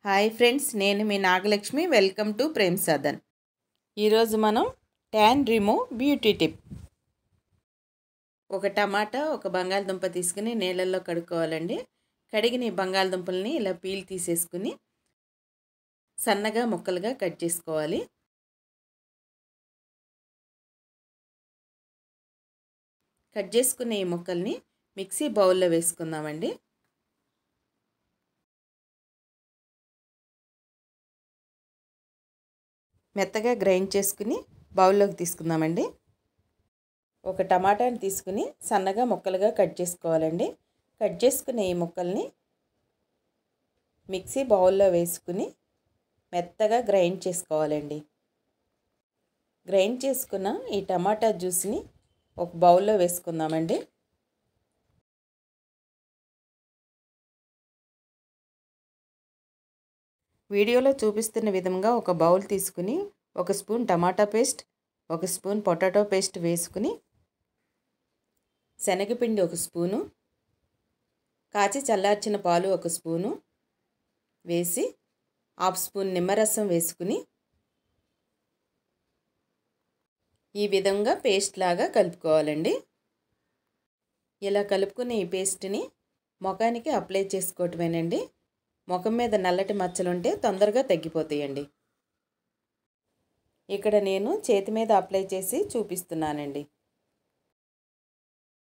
Hi friends, నేను మీ Nagalakshmi. Welcome to Prem Sadhan. ఈరోజు మనం ట్యాన్ రిమూవ్ బ్యూటీ టిప్. ఒక టమాటా, ఒక బంగాళదుంప తీసుకుని నీళ్ళల్లో కడుక్కోవాలండి. కడిగిన ఈ బంగాళదుంపల్ని ఇలా పీల్ తీసేసుకుని సన్నగా ముక్కలుగా కట్ చేసుకోవాలి. కట్ చేసుకున్న ఈ ముక్కల్ని మిక్సీ బౌల్లో వేసుకుందామండి. మెత్తగా గ్రైండ్ చేసుకుని బౌల్లోకి తీసుకుందామండి. ఒక టమాటాని తీసుకుని సన్నగా ముక్కలుగా కట్ చేసుకోవాలండి. కట్ చేసుకునే ఈ ముక్కల్ని మిక్సీ బౌల్లో వేసుకుని మెత్తగా గ్రైండ్ చేసుకోవాలండి. గ్రైండ్ చేసుకున్న ఈ టమాటా జ్యూస్ని ఒక బౌల్లో వేసుకుందామండి. వీడియోలో చూపిస్తున్న విధంగా ఒక బౌల్ తీసుకుని ఒక స్పూన్ టమాటా పేస్ట్, ఒక స్పూన్ పొటాటో పేస్ట్ వేసుకుని శనగపిండి ఒక స్పూను, కాచి చల్లార్చిన పాలు ఒక స్పూను వేసి హాఫ్ స్పూన్ నిమ్మరసం వేసుకుని ఈ విధంగా పేస్ట్ లాగా కలుపుకోవాలండి. ఇలా కలుపుకుని ఈ పేస్ట్ని ముఖానికి అప్లై చేసుకోవటమేనండి. ముఖం మీద నల్లటి మచ్చలుంటే తొందరగా తగ్గిపోతాయండి. ఇక్కడ నేను చేతి మీద అప్లై చేసి చూపిస్తున్నానండి.